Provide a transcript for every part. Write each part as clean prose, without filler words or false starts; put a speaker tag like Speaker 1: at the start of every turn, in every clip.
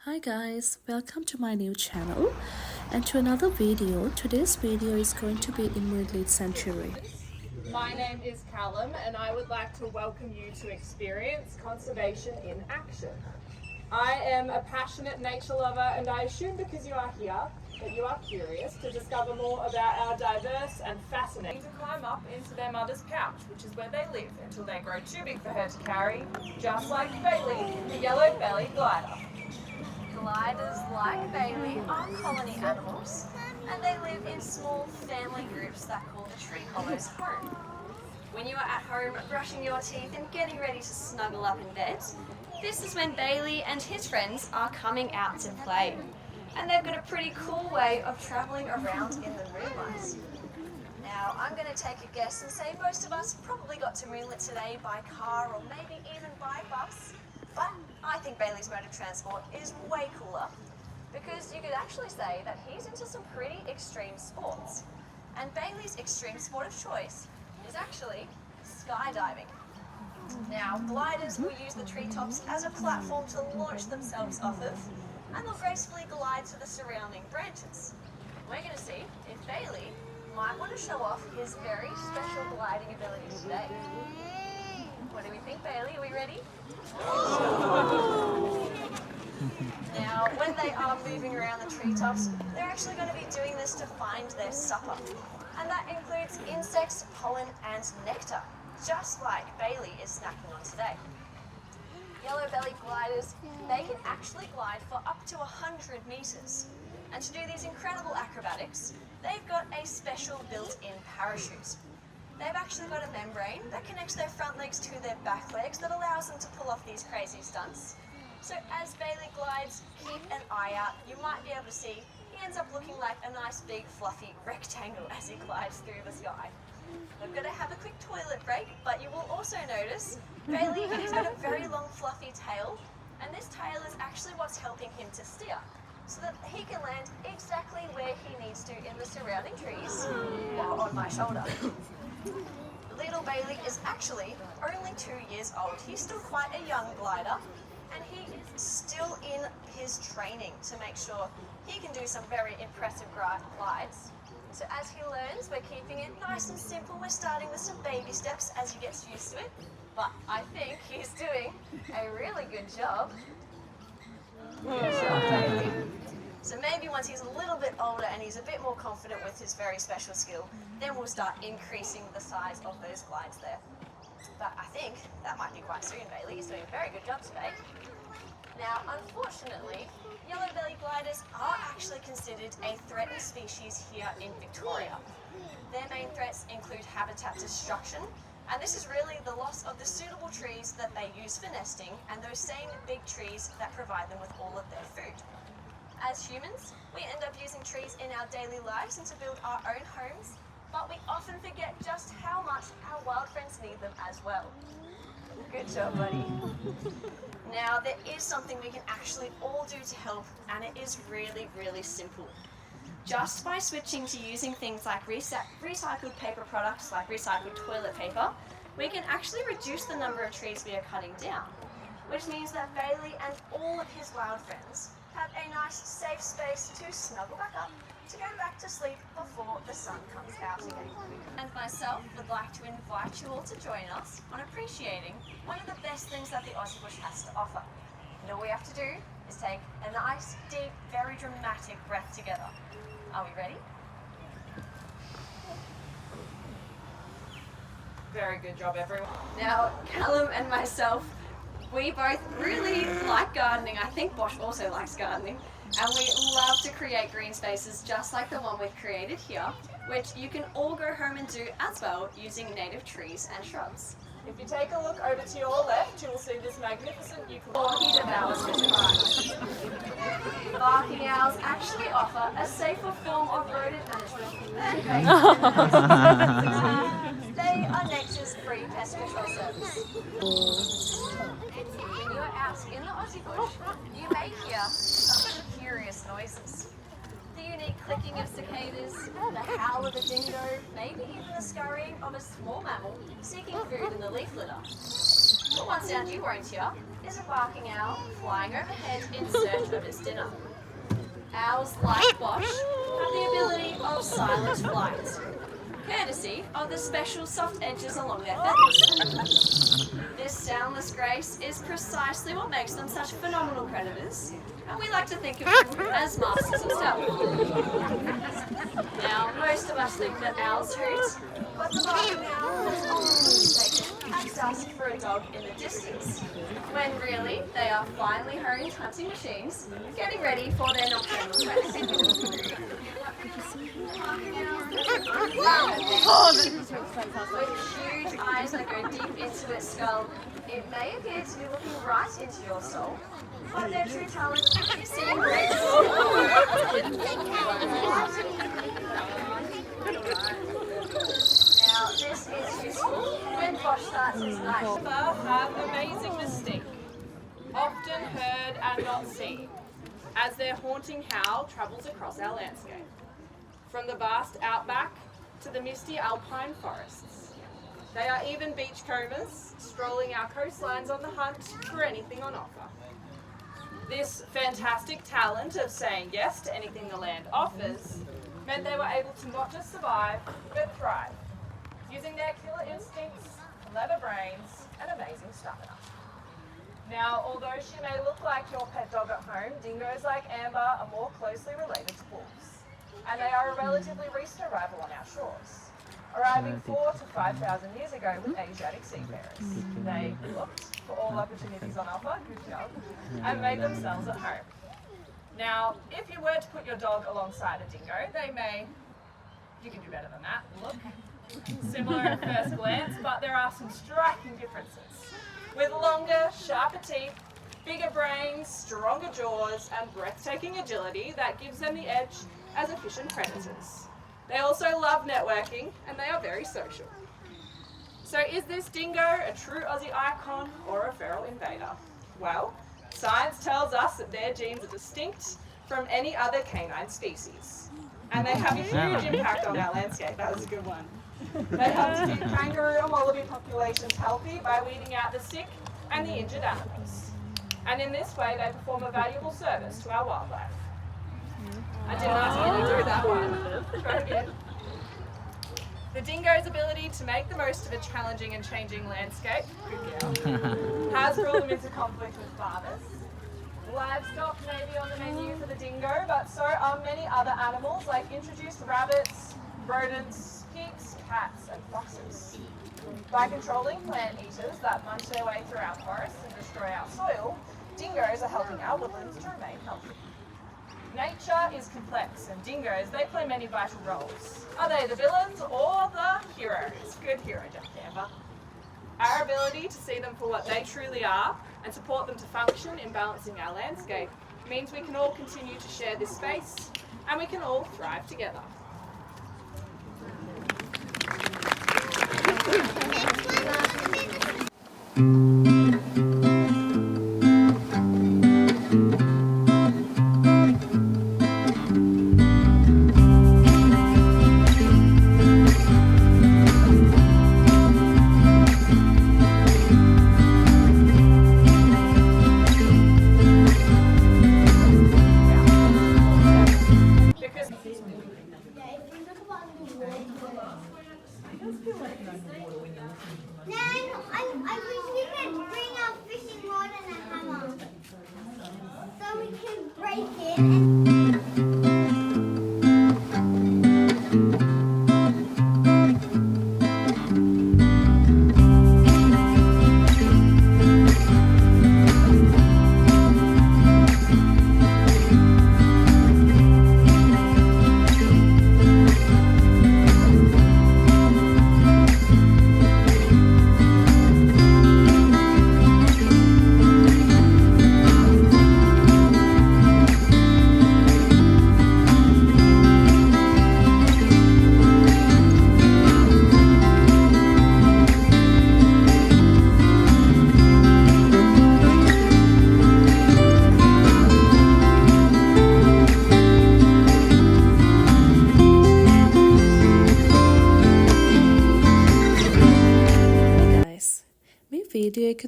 Speaker 1: Hi guys, welcome to my new channel and to another video. Today's video is going to be in Moonlit Sanctuary.
Speaker 2: My name is Callum and I would like to welcome you to experience conservation in action. I am a passionate nature lover and I assume because you are here that you are curious to discover more about our diverse and fascinating to climb up into their mother's pouch, which is where they live until they grow too big for her to carry, just like Bailey, the yellow-bellied glider.
Speaker 3: Gliders, like Bailey, are colony animals, and they live in small family groups that call the tree hollows home. When you are at home brushing your teeth and getting ready to snuggle up in bed, this is when Bailey and his friends are coming out to play. And they've got a pretty cool way of travelling around in the moonlight. Now, I'm going to take a guess and say most of us probably got to Moonlit today by car or maybe even by bus. But I think Bailey's mode of transport is way cooler because you could actually say that he's into some pretty extreme sports. And Bailey's extreme sport of choice is actually skydiving. Now, gliders will use the treetops as a platform to launch themselves off of, and they'll gracefully glide to the surrounding branches. We're going to see if Bailey might want to show off his very special gliding abilities today. What do we think, Bailey? Are we ready? Now, when they are moving around the treetops, they're actually going to be doing this to find their supper. And that includes insects, pollen, and nectar, just like Bailey is snacking on today. Yellow-bellied gliders, they can actually glide for up to 100 meters. And to do these incredible acrobatics, they've got a special built-in parachute. They've actually got a membrane that connects their front legs to their back legs that allows them to pull off these crazy stunts. So as Bailey glides, keep an eye out. You might be able to see he ends up looking like a nice big fluffy rectangle as he glides through the sky. We're going to have a quick toilet break, but you will also notice Bailey has got a very long fluffy tail, and this tail is actually what's helping him to steer, so that he can land exactly where he needs to in the surrounding trees while on my shoulder. Little Bailey is actually only 2 years old. He's still quite a young glider, and he is still in his training to make sure he can do some very impressive glides. So as he learns, we're keeping it nice and simple. We're starting with some baby steps as he gets used to it. But I think he's doing a really good job. Good job, Bailey. So maybe once he's a little bit older and he's a bit more confident with his very special skill, then we'll start increasing the size of those glides there. But I think that might be quite soon, Bailey. He's doing a very good job today. Now, unfortunately, yellow-bellied gliders are actually considered a threatened species here in Victoria. Their main threats include habitat destruction, and this is really the loss of the suitable trees that they use for nesting and those same big trees that provide them with all of their food. As humans, we end up using trees in our daily lives and to build our own homes, but we often forget just how much our wild friends need them as well. Good job, buddy. Now, there is something we can actually all do to help, and it is really, really simple. Just by switching to using things like recycled paper products, like recycled toilet paper, we can actually reduce the number of trees we are cutting down, which means that Bailey and all of his wild friends have a nice, safe space to snuggle back up to go back to sleep before the sun comes out again. And myself would like to invite you all to join us on appreciating one of the best things that the Aussie bush has to offer. And all we have to do is take a nice, deep, very dramatic breath together. Are we ready?
Speaker 2: Very good job, everyone.
Speaker 3: Now, Callum and myself, we both really like gardening. I think Bosch also likes gardening. And we love to create green spaces just like the one we've created here, which you can all go home and do as well using native trees and shrubs.
Speaker 2: If you take a look over to your left, you will see this magnificent eucalyptus.
Speaker 3: He devours his pride. Barking owls actually offer a safer form of rodent management than they are nature's free pest control service. When you're out in the Aussie bush, you may hear some curious noises. The unique clicking of cicadas, the howl of a dingo, maybe even the scurrying of a small mammal seeking food in the leaf litter. But one sound you won't hear is a barking owl flying overhead in search of its dinner. Owls, like Bosch, have the ability of silent flight, courtesy of the special soft edges along their feathers. This soundless grace is precisely what makes them such phenomenal predators, and we like to think of them as masters of stealth. Now, most of us think that owls hoot, but the barking owl is often mistaken as dusk for a dog in the distance, when really they are finely honed hunting machines getting ready for their nocturnal quest. With huge eyes that go deep into its skull, it may appear to be looking right into your soul, but their true talent is seeing great. Now, this is useful when Bosch starts his night.
Speaker 2: Wombats have amazing mystique, often heard and not seen, as their haunting howl travels across our landscape, from the vast outback to the misty alpine forests. They are even beachcombers, strolling our coastlines on the hunt for anything on offer. This fantastic talent of saying yes to anything the land offers meant they were able to not just survive, but thrive, using their killer instincts, clever brains, and amazing stamina. Now, although she may look like your pet dog at home, dingoes like Amber are more closely related to wolves, and they are a relatively recent arrival on our shores, arriving 4,000 to 5,000 years ago with Asiatic seafarers. They looked for all opportunities on offer, good job, and made themselves at home. Now, if you were to put your dog alongside a dingo, they may, you can do better than that, look similar at first glance, but there are some striking differences. With longer, sharper teeth, bigger brains, stronger jaws, and breathtaking agility that gives them the edge as efficient predators. They also love networking, and they are very social. So is this dingo a true Aussie icon or a feral invader? Well, science tells us that their genes are distinct from any other canine species. And they have a huge impact on our landscape. That was a good one. They help to keep kangaroo and wallaby populations healthy by weeding out the sick and the injured animals. And in this way, they perform a valuable service to our wildlife. I didn't ask you to do that one. Try again. The dingo's ability to make the most of a challenging and changing landscape, good girl, has brought them into conflict with farmers. Livestock may be on the menu for the dingo, but so are many other animals like introduced rabbits, rodents, pigs, cats, and foxes. By controlling plant eaters that munch their way through our forests and destroy our soil, dingoes are helping our woodlands to remain healthy. Nature is complex, and dingoes, they play many vital roles. Are they the villains or the heroes? Good hero, Jack Amber. Our ability to see them for what they truly are and support them to function in balancing our landscape means we can all continue to share this space and we can all thrive together.
Speaker 4: I wish we could bring our fishing rod and a hammer so we can break it and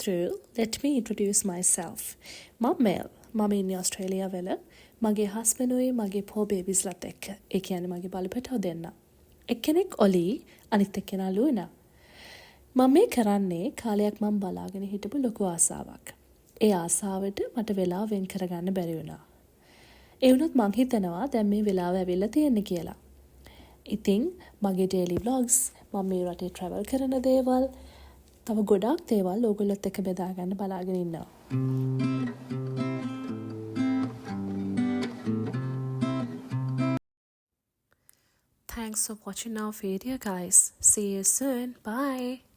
Speaker 1: through, let me introduce myself. මම මෙල්. මම ඉන්නේ ඔස්ට්‍රේලියා වල. මගේ හස්බන්ඩ්ුයි මගේ 4 බේබිස්ලත් එක්ක. ඒ කියන්නේ මගේ බලපටව දෙන්න. එක්කෙනෙක් ඔලි, අනිත් එක්කෙනා ලූනා. මම මේ කරන්නේ කාලයක් මම බලාගෙන හිටපු ලොකු ආසාවක්. ඒ ආසාවට මට වෙලාව වෙන් කරගන්න බැරි වුණා. ඒ වුණත් මං හිතනවා දැන් මේ වෙලාව ඇවිල්ලා තියෙන්නේ කියලා. ඉතින් මගේ daily vlogs, මම මේ රටේ travel කරන දේවල්, තව ගොඩාක් දේවල් ඕගොල්ලොත් එක්ක බෙදා ගන්න බලාගෙන ඉන්නවා. Thanks for watching our video guys. See you soon. Bye.